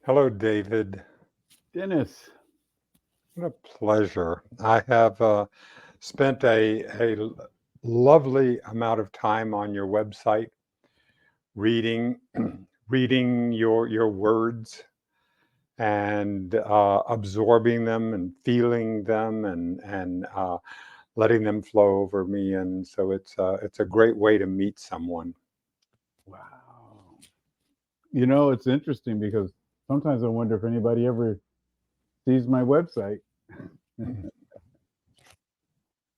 Hello, David. Dennis. What a pleasure. I have spent a lovely amount of time on your website reading reading your words and absorbing them and feeling them and letting them flow over me. And so it's a great way to meet someone. Wow. You know, it's interesting because sometimes I wonder if anybody ever sees my website.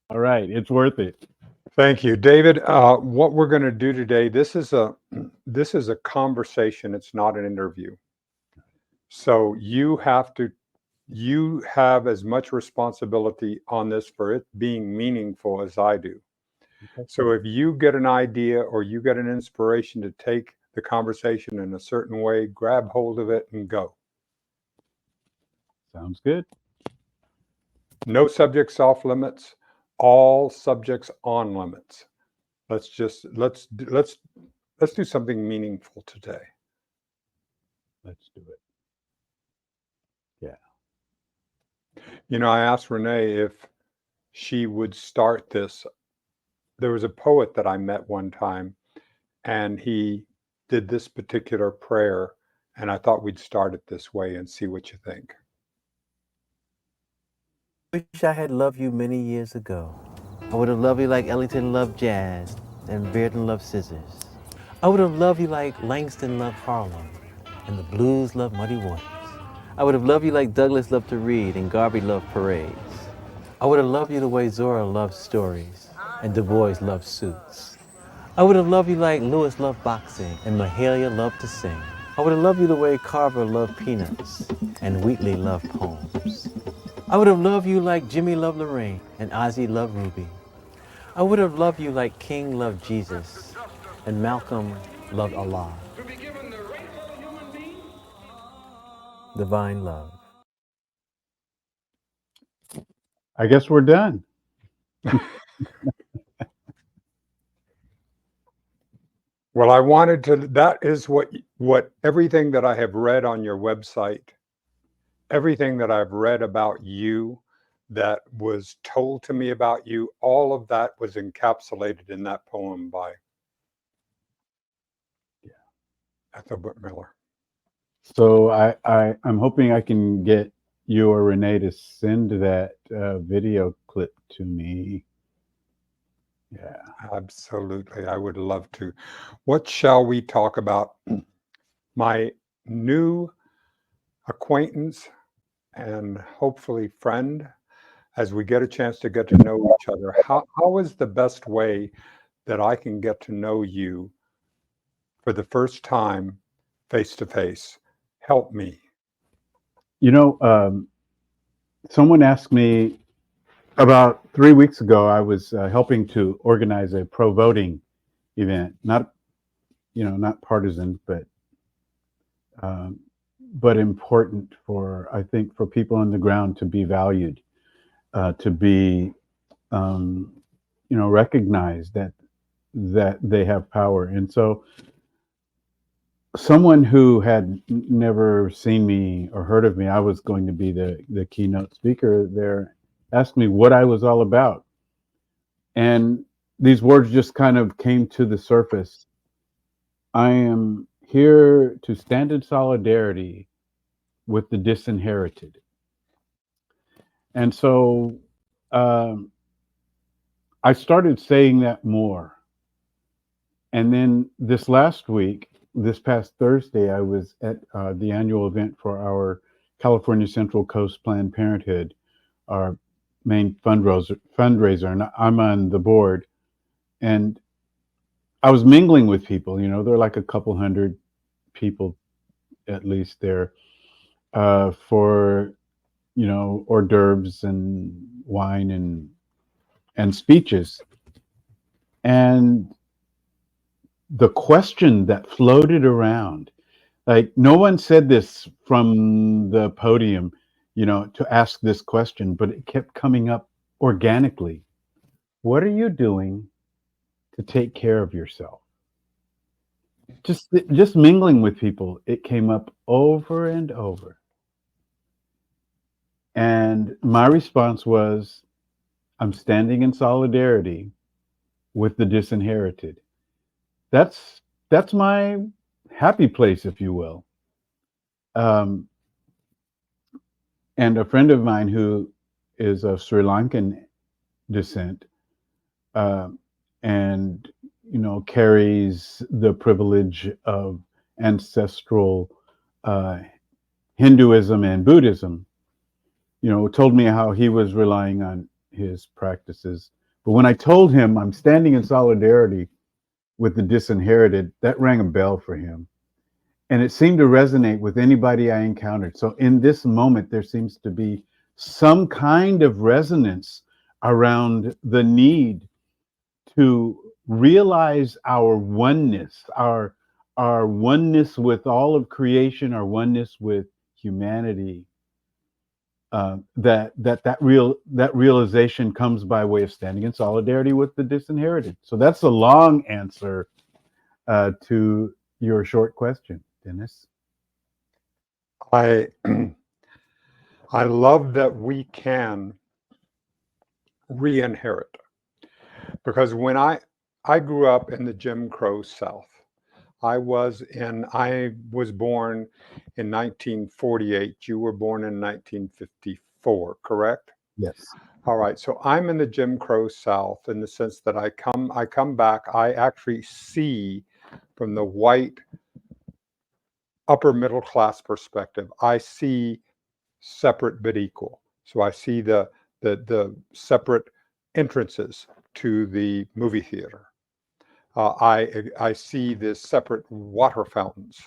All right, it's worth it. Thank you, David. What we're going to do today, this is a conversation. It's not an interview. So you have as much responsibility on this for it being meaningful as I do. Okay. So if you get an idea or you get an inspiration to take the conversation in a certain way, grab hold of it and go. Sounds good. No subjects off limits, all subjects on limits. Let's do something meaningful today. Let's do it. Yeah. You know, I asked Renee if she would start this. There was a poet that I met one time, and he did this particular prayer, and I thought we'd start it this way and see what you think. Wish I had loved you many years ago. I would have loved you like Ellington loved jazz and Bearden loved scissors. I would have loved you like Langston loved Harlem and the blues loved Muddy Waters. I would have loved you like Douglas loved to read and Garvey loved parades. I would have loved you the way Zora loved stories and Du Bois loved suits. I would have loved you like Lewis loved boxing and Mahalia loved to sing. I would have loved you the way Carver loved peanuts and Wheatley loved poems. I would have loved you like Jimmy loved Lorraine and Ozzy loved Ruby. I would have loved you like King loved Jesus and Malcolm loved Allah. Divine love. I guess we're done. Well, I wanted to, that is what everything that I have read on your website, everything that I've read about you, that was told to me about you, all of that was encapsulated in that poem by Ethelbert Miller. So I'm hoping I can get you or Renee to send that video clip to me. Yeah. Absolutely. I would love to. What shall we talk about? My new acquaintance and hopefully friend, as we get a chance to get to know each other. How is the best way that I can get to know you for the first time face to face? Help me. You know, someone asked me about 3 weeks ago. I was helping to organize a pro voting event, not partisan, um, but important for, I think, for people on the ground to be valued, to be recognized that they have power. And so someone who had never seen me or heard of me, I was going to be the keynote speaker there, asked me what I was all about. And these words just kind of came to the surface. I am here to stand in solidarity with the disinherited. And so I started saying that more. And then this past Thursday, I was at the annual event for our California Central Coast Planned Parenthood, our main fundraiser, and I'm on the board. And I was mingling with people. You know, there are like a couple hundred people at least there for hors d'oeuvres and wine and speeches. And the question that floated around, like no one said this from the podium, to ask this question, but it kept coming up organically. What are you doing to take care of yourself? just mingling with people, it came up over and over. And my response was, I'm standing in solidarity with the disinherited. That's my happy place, if you will. And a friend of mine who is of Sri Lankan descent, and carries the privilege of ancestral Hinduism and Buddhism, told me how he was relying on his practices. But when I told him I'm standing in solidarity with the disinherited, that rang a bell for him. And it seemed to resonate with anybody I encountered. So in this moment, there seems to be some kind of resonance around the need to realize our oneness, our oneness with all of creation, our oneness with humanity. That realization comes by way of standing in solidarity with the disinherited. So that's a long answer to your short question, Dennis. I I love that we can re-inherit, because when I grew up in the Jim Crow South. I was born in 1948. You were born in 1954, correct? Yes. All right. So I'm in the Jim Crow South in the sense that I come back. I actually see from the white upper middle class perspective. I see separate but equal. So I see the separate entrances to the movie theater. I see the separate water fountains,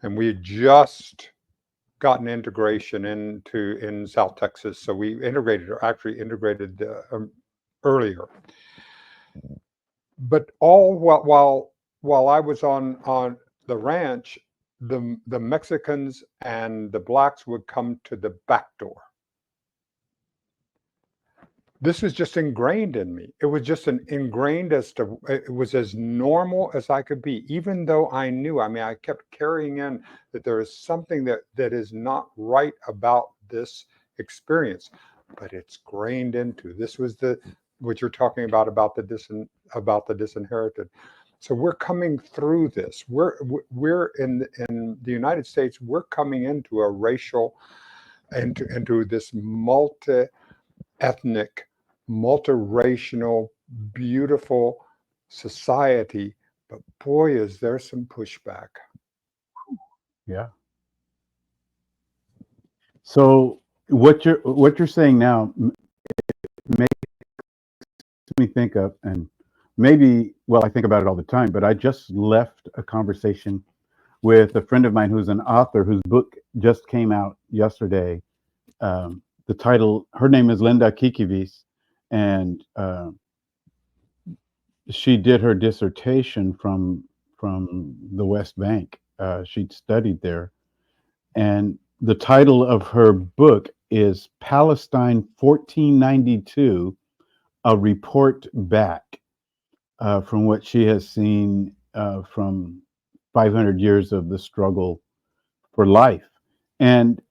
and we had just gotten integration in South Texas, so we actually integrated earlier. But all while I was on the ranch, the Mexicans and the blacks would come to the back door. This was just ingrained in me. It was just ingrained it was as normal as I could be, even though I knew, I kept carrying in that there is something that is not right about this experience, but it's grained into. This was what you're talking about the disinherited. So we're coming through this. We're in the United States, we're coming into a racial, into this multi-ethnic, multiracial, beautiful society, but boy, is there some pushback. Yeah. So what you're saying now makes me think of, and maybe, well, I think about it all the time, but I just left a conversation with a friend of mine who's an author whose book just came out yesterday. The title, her name is Linda Kikivis, and she did her dissertation from the West Bank. She'd studied there, and the title of her book is Palestine 1492, A Report Back, from what she has seen from 500 years of the struggle for life. And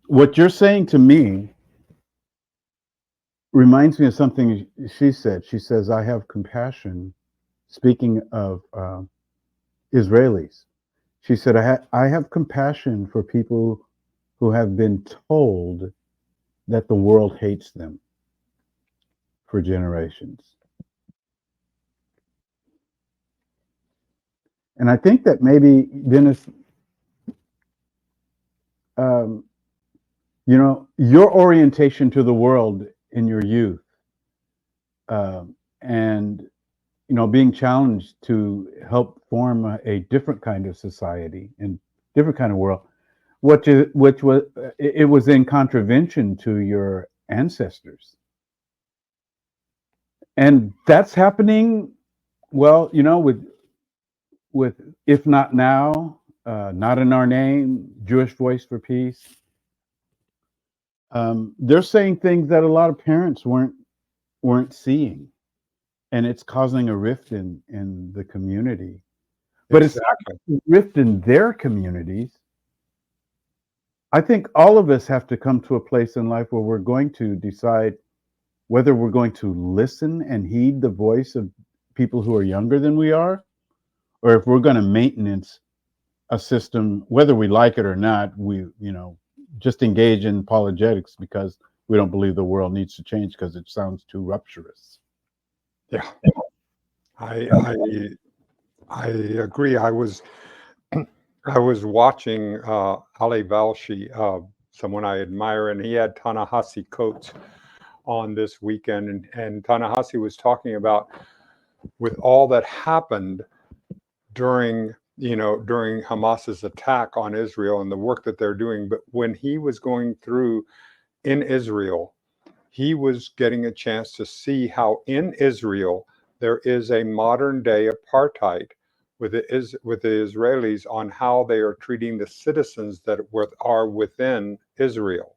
what you're saying to me reminds me of something she said. She says, I have compassion, speaking of Israelis. She said, I have compassion for people who have been told that the world hates them for generations. And I think that maybe, Dennis, your orientation to the world in your youth, and being challenged to help form a different kind of society and different kind of world, which was it was in contravention to your ancestors, and that's happening. Well, with if not now, not in our name, Jewish Voice for Peace. They're saying things that a lot of parents weren't seeing. and it's causing a rift in the community. But it's Exactly. not a rift in their communities. I think all of us have to come to a place in life where we're going to decide whether we're going to listen and heed the voice of people who are younger than we are, or if we're going to maintenance a system, whether we like it or not, we, just engage in apologetics because we don't believe the world needs to change because it sounds too rupturous. Yeah. I agree. I was watching Ali Valshi, someone I admire, and he had Ta-Nehisi Coates on this weekend, and Ta-Nehisi was talking about, with all that happened during Hamas's attack on Israel and the work that they're doing, but when he was going through in Israel, he was getting a chance to see how in Israel there is a modern day apartheid with the Israelis on how they are treating the citizens that are within Israel,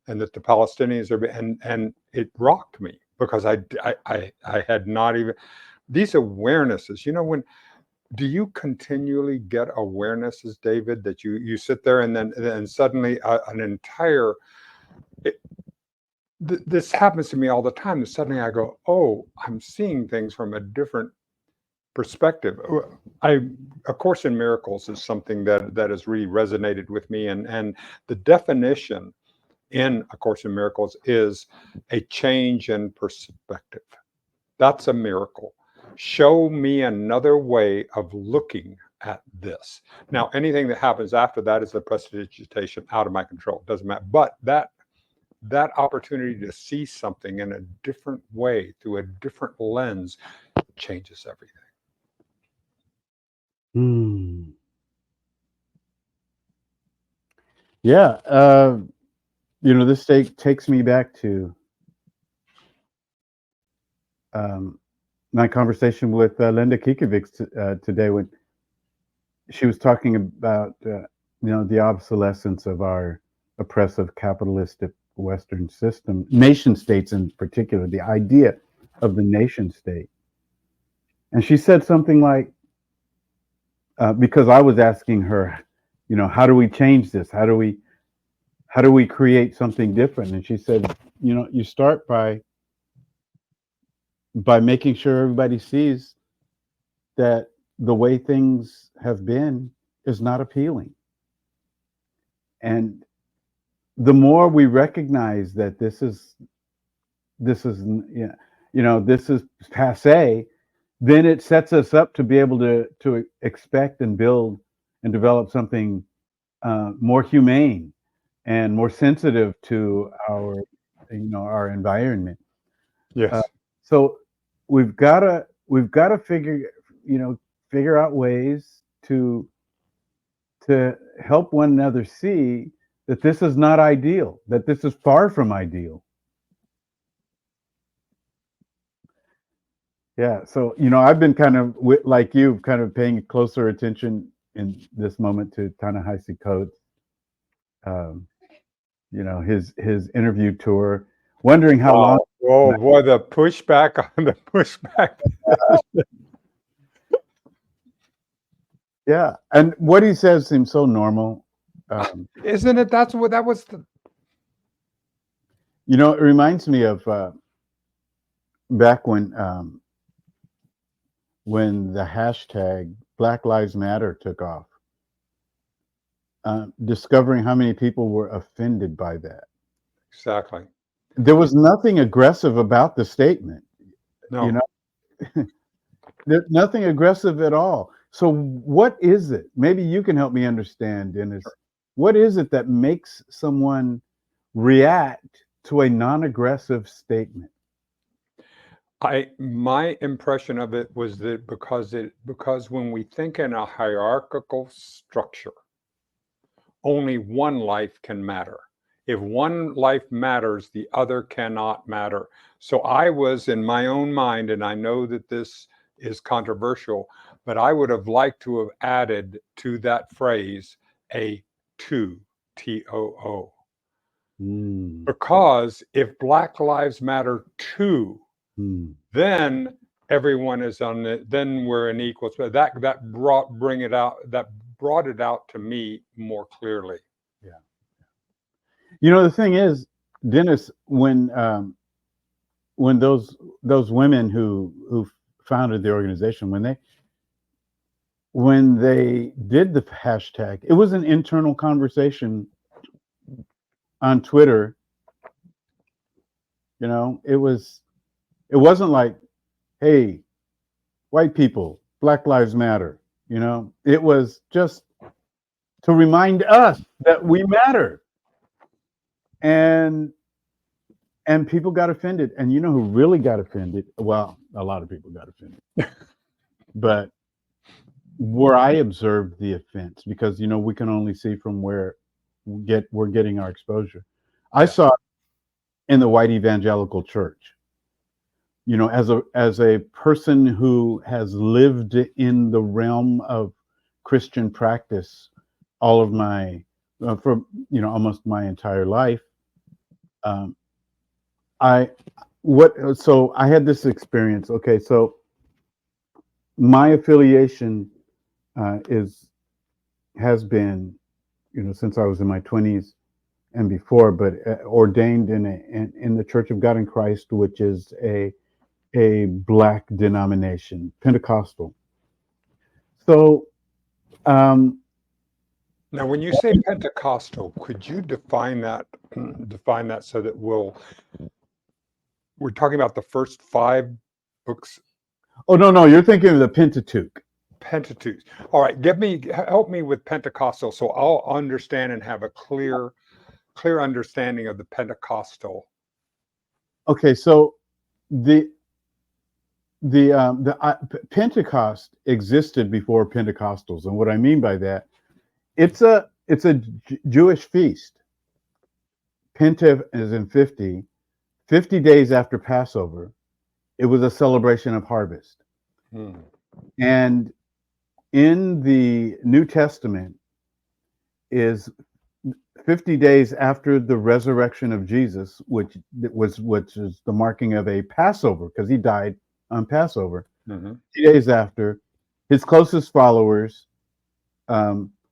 and that the Palestinians are, and it rocked me because I had not even these awarenesses. When do you continually get awarenesses, David, that you sit there and then suddenly an entire this happens to me all the time. And suddenly I go, oh, I'm seeing things from a different perspective. A Course in Miracles is something that has really resonated with me, and the definition in A Course in Miracles is a change in perspective. That's a miracle. Show me another way of looking at this. Now, anything that happens after that is a prestidigitation out of my control. It doesn't matter. But that opportunity to see something in a different way, through a different lens, changes everything. Yeah. This takes me back to my conversation with Linda Kikovic today, when she was talking about the obsolescence of our oppressive capitalistic Western system, nation states in particular, the idea of the nation state. And she said something like, because I was asking her, how do we change this? How do we create something different? And she said, you start by making sure everybody sees that the way things have been is not appealing. And the more we recognize that this is passé, then it sets us up to be able to expect and build and develop something more humane and more sensitive to our environment. Yes. So we've got to figure out ways to help one another see that this is not ideal, that this is far from ideal. Yeah. So, I've been kind of like you, kind of paying closer attention in this moment to Ta-Nehisi Coates, his interview tour, wondering how long. Oh boy, the pushback on the pushback. Yeah. And what he says seems so normal. Isn't it? That was the. It reminds me of back when the hashtag Black Lives Matter took off, discovering how many people were offended by that. Exactly. There was nothing aggressive about the statement. No. There's nothing aggressive at all. So what is it? Maybe you can help me understand, Dennis. What is it that makes someone react to a non-aggressive statement? My impression of it was that because when we think in a hierarchical structure, only one life can matter. If one life matters, the other cannot matter. So I was, in my own mind, and I know that this is controversial, but I would have liked to have added to that phrase a "too," T-O-O. Because if Black Lives Matter too, then everyone is on the, then we're in equals. But that brought it out to me more clearly. Yeah. You know, the thing is, Dennis, when those women who founded the organization, when they did the hashtag, it was an internal conversation on Twitter. You know, it wasn't like, hey, white people, Black Lives Matter. You know, it was just to remind us that we matter. And people got offended. And you know who really got offended? Well, a lot of people got offended. But where I observed the offense, because you know we can only see from where we're getting our exposure. I saw it in the white evangelical church. You know, as a person who has lived in the realm of Christian practice all of my for almost my entire life. So I had this experience. Okay, so my affiliation has been, since I was in my 20s and before, but ordained in the Church of God in Christ, which is a Black denomination, Pentecostal. So now, when you say Pentecostal, could you define that so that we're talking about the first 5 books? Oh, no, you're thinking of the Pentateuch. Pentateuch. All right, help me with Pentecostal, so I'll understand and have a clear understanding of the Pentecostal. Okay, so the Pentecost existed before Pentecostals, and what I mean by that, it's a Jewish feast. Penta is in 50 days after Passover. It was a celebration of harvest. And in the New Testament is 50 days after the resurrection of Jesus, which is the marking of a Passover, because he died on Passover. 50 days after, his closest followers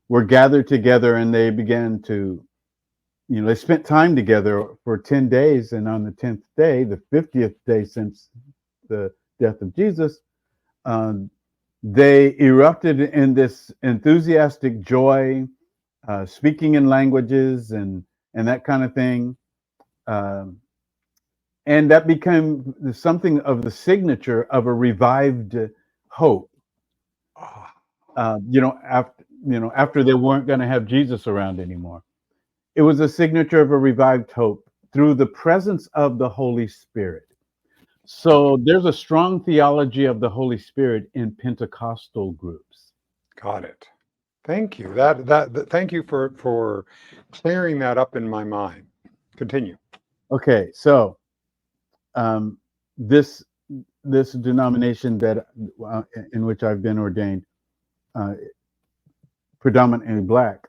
were gathered together, and they began to, they spent time together for 10 days. And on the 10th day, the 50th day since the death of Jesus, they erupted in this enthusiastic joy, speaking in languages and that kind of thing. And that became something of the signature of a revived hope. After they weren't going to have Jesus around anymore. It was a signature of a revived hope through the presence of the Holy Spirit. So there's a strong theology of the Holy Spirit in Pentecostal groups. Got it. Thank you. Thank you for clearing that up in my mind. Continue. Okay, so this denomination that in which I've been ordained, predominantly Black,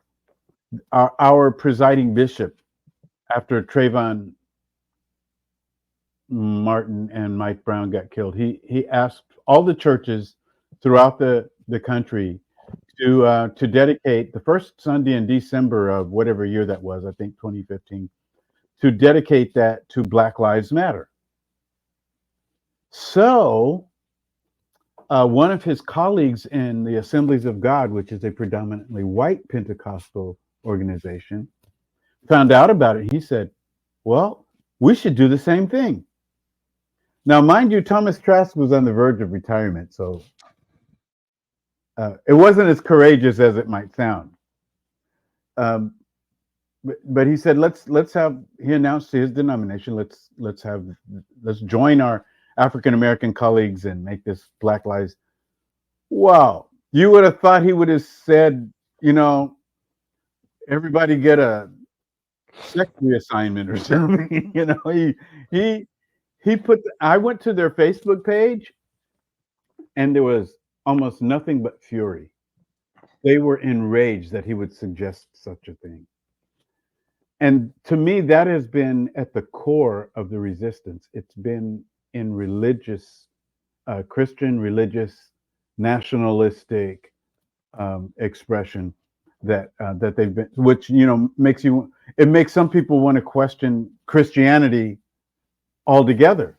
our presiding bishop, after Trayvon Martin and Mike Brown got killed, he asked all the churches throughout the country to dedicate the first Sunday in December of whatever year that was, I think 2015, to dedicate that to Black Lives Matter. So one of his colleagues in the Assemblies of God, which is a predominantly white Pentecostal organization, found out about it. He said, well, we should do the same thing. Now, mind you, Thomas Trask was on the verge of retirement, so it wasn't as courageous as it might sound. But he said, he announced to his denomination, let's join our African American colleagues and make this Black Lives. Wow, you would have thought he would have said, everybody get a sex reassignment or something. He put. I went to their Facebook page, and there was almost nothing but fury. They were enraged that he would suggest such a thing. And to me, that has been at the core of the resistance. It's been in religious Christian religious nationalistic expression that they've been, which makes some people want to question Christianity altogether.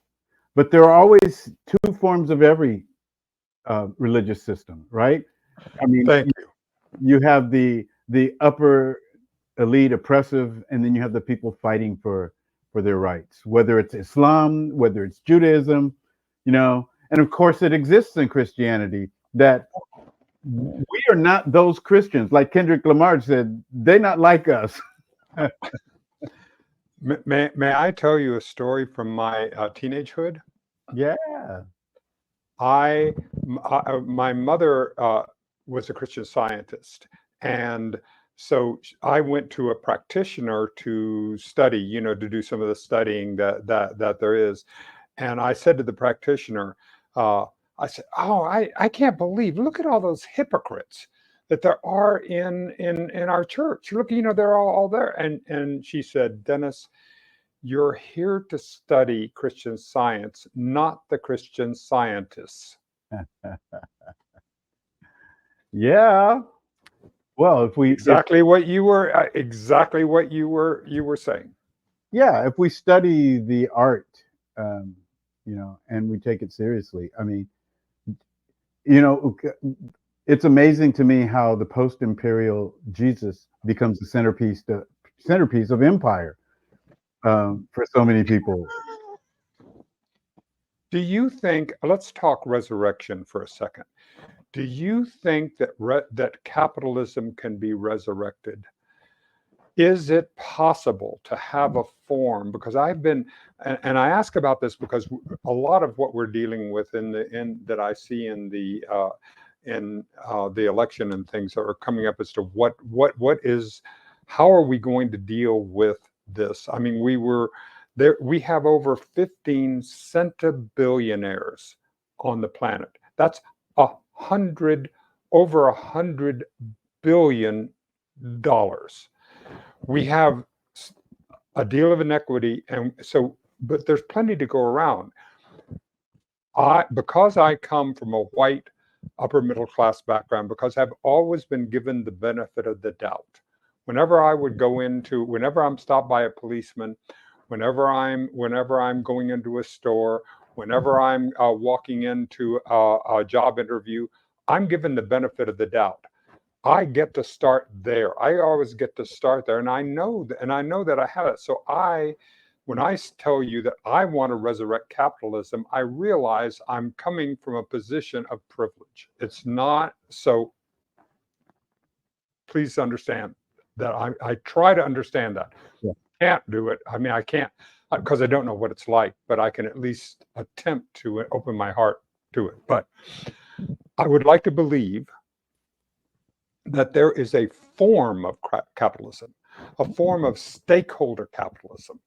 But there are always two forms of every religious system, right? I mean, Thank you. you have the upper elite oppressive, and then you have the people fighting for their rights, whether it's Islam, whether it's Judaism, and of course it exists in Christianity that we are not those Christians. Like Kendrick Lamar said, they're not like us. May I tell you a story from my teenagehood? Yeah. My mother was a Christian Scientist, and so I went to a practitioner to study, to do some of the studying that there is. And I said to the practitioner, I said, "Oh, I can't believe! Look at all those hypocrites that there are in our church. Look, they're all there." And she said, "Dennis, you're here to study Christian Science, not the Christian scientists." Yeah. Well, exactly what you were saying. Yeah, if we study the art, and we take it seriously, I mean, it's amazing to me how the post-imperial Jesus becomes the centerpiece of empire for so many people. Do you think? Let's talk resurrection for a second. Do you think that that capitalism can be resurrected? Is it possible to have a form? Because I've been, and I ask about this because a lot of what we're dealing with that I see in the election and things that are coming up as to what is, how are we going to deal with this? I mean, we have over 15 centibillionaires on the planet. That's over $100 billion. We have a deal of inequity, and so, but there's plenty to go around. Because I come from a white upper middle class background, because I've always been given the benefit of the doubt. Whenever I'm stopped by a policeman, whenever I'm going into a store, whenever I'm walking into a job interview, I'm given the benefit of the doubt. I get to start there. I always get to start there, and I know that I have it. So when I tell you that I want to resurrect capitalism, I realize I'm coming from a position of privilege. It's not so. Please understand that I try to understand that. Yeah. Can't do it. I mean, I can't because I don't know what it's like, but I can at least attempt to open my heart to it. But I would like to believe that there is a form of capitalism, a form of stakeholder capitalism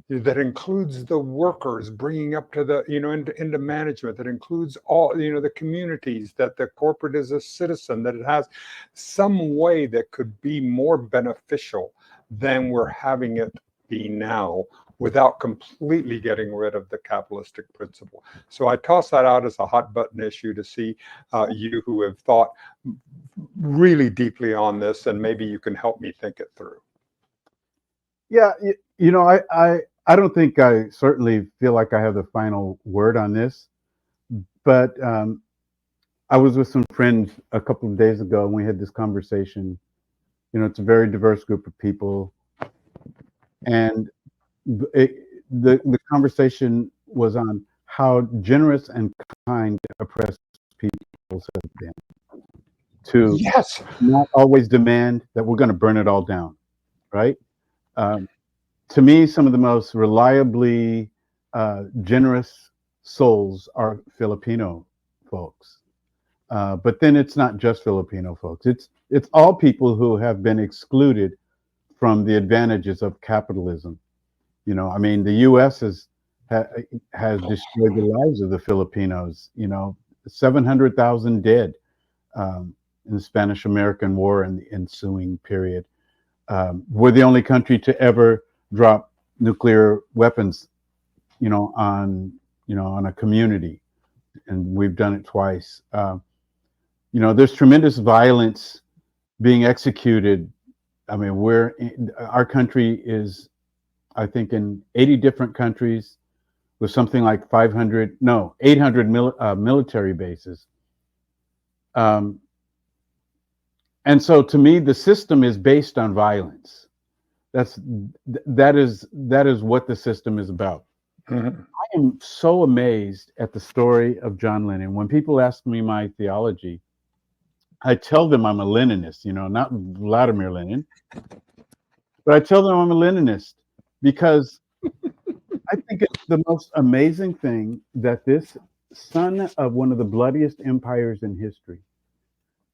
that includes the workers bringing up to the, into management, that includes all, the communities, that the corporate is a citizen, that it has some way that could be more beneficial than we're having it be now, without completely getting rid of the capitalistic principle. So I toss that out as a hot button issue to see you who have thought really deeply on this, and maybe you can help me think it through. Yeah, I don't think I certainly feel like I have the final word on this, but I was with some friends a couple of days ago, and we had this conversation. It's a very diverse group of people, and the conversation was on how generous and kind oppressed people have been to not always demand that we're going to burn it all down, right? To me, some of the most reliably generous souls are Filipino folks. But then it's not just Filipino folks. It's all people who have been excluded from the advantages of capitalism. I mean, the U.S. has destroyed the lives of the Filipinos. 700,000 dead in the Spanish-American War and the ensuing period. We're the only country to ever drop nuclear weapons, on a community. and we've done it twice. You know, there's tremendous violence being executed. I mean, our country is, I think, in 80 different countries with something like 800 military bases. And so to me, the system is based on violence. That is what the system is about. Mhm. I am so amazed at the story of John Lennon. When people ask me my theology, I tell them I'm a Leninist, you know, not Vladimir Lenin, but I tell them I'm a Leninist because I think it's the most amazing thing that this son of one of the bloodiest empires in history,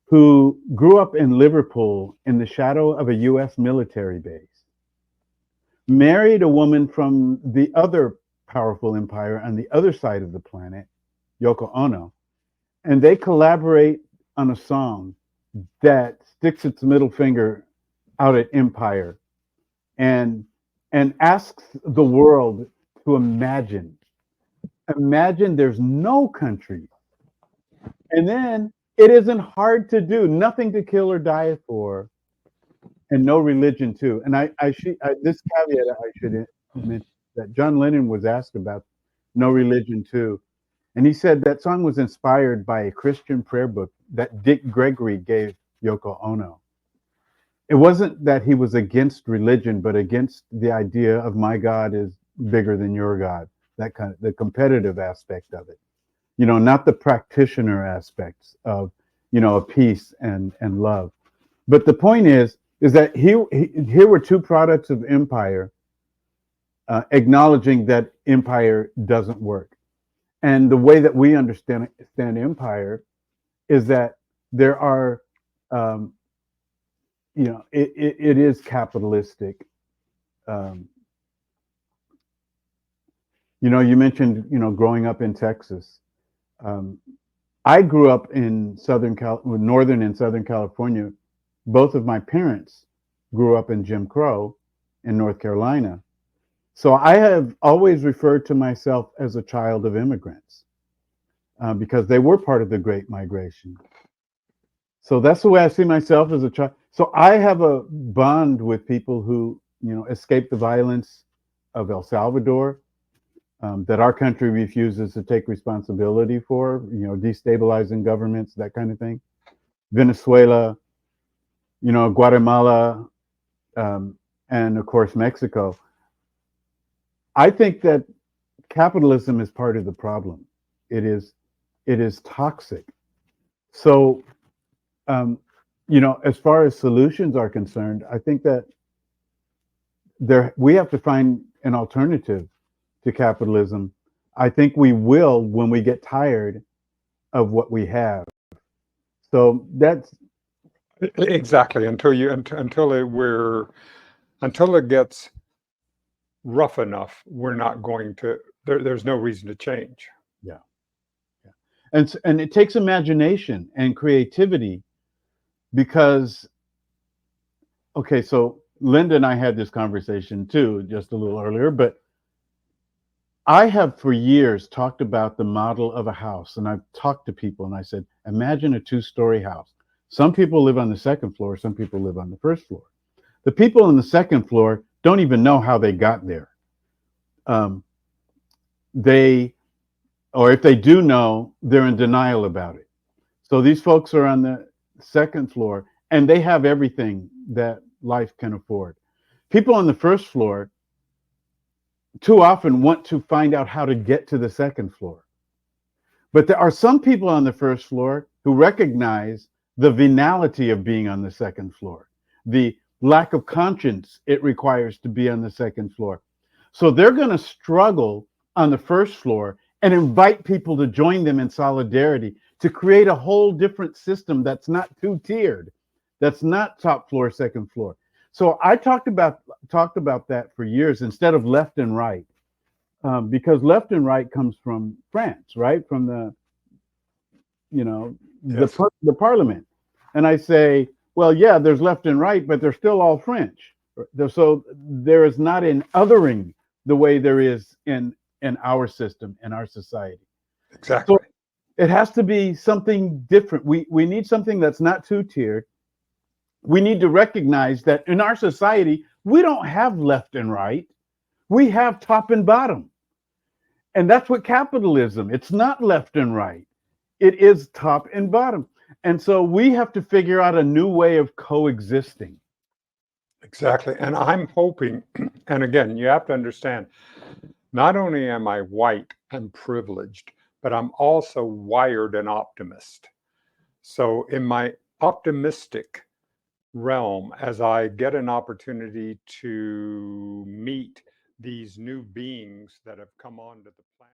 who grew up in Liverpool in the shadow of a US military base, married a woman from the other powerful empire on the other side of the planet, Yoko Ono, and they collaborate on a song that sticks its middle finger out at empire and asks the world to imagine there's no country, and then it isn't hard to do, nothing to kill or die for, and no religion too. And this caveat I should mention that John Lennon was asked about no religion too, and he said that song was inspired by a Christian prayer book that Dick Gregory gave Yoko Ono. It wasn't that he was against religion, but against the idea of my God is bigger than your God, that kind of the competitive aspect of it, you know, not the practitioner aspects of, you know, peace and love. But the point is that here were two products of empire acknowledging that empire doesn't work. And the way that we understand empire is that there are, you know, it is capitalistic. You know, you mentioned, you know, growing up in Texas. I grew up in northern and southern California. Both of my parents grew up in Jim Crow in North Carolina. So I have always referred to myself as a child of immigrants because they were part of the Great Migration. So that's the way I see myself as a child. So I have a bond with people who, you know, escaped the violence of El Salvador, that our country refuses to take responsibility for, you know, destabilizing governments, that kind of thing. Venezuela, you know, Guatemala, and of course, Mexico. I think that capitalism is part of the problem. It is toxic. So, you know, as far as solutions are concerned, I think that we have to find an alternative to capitalism. I think we will when we get tired of what we have. So that's Exactly. Until it gets rough enough, we're not going to. There's no reason to change. yeah. And it takes imagination and creativity because, okay, so Linda and I had this conversation too just a little earlier, but I have for years talked about the model of a house, and I've talked to people and I said, imagine a 2-story house. Some people live on the second floor, some people live on the first floor. The people on the second floor don't even know how they got there. Or if they do know, they're in denial about it. So these folks are on the second floor and they have everything that life can afford. People on the first floor too often want to find out how to get to the second floor. But there are some people on the first floor who recognize the venality of being on the second floor, the lack of conscience it requires to be on the second floor. So they're going to struggle on the first floor and invite people to join them in solidarity to create a whole different system that's not two-tiered, that's not top floor, second floor. So I talked about that for years instead of left and right, because left and right comes from France, right? From the, you know, Yes. the parliament. And I say, well, yeah, there's left and right, but they're still all French. So there is not an othering the way there is in our system, in our society. Exactly. It has to be something different. We need something that's not two-tiered. We need to recognize that in our society, we don't have left and right. We have top and bottom. And that's what capitalism, it's not left and right. It is top and bottom. And so we have to figure out a new way of coexisting. Exactly. And I'm hoping, and again, you have to understand, not only am I white and privileged, but I'm also wired an optimist. So in my optimistic realm, as I get an opportunity to meet these new beings that have come onto the planet.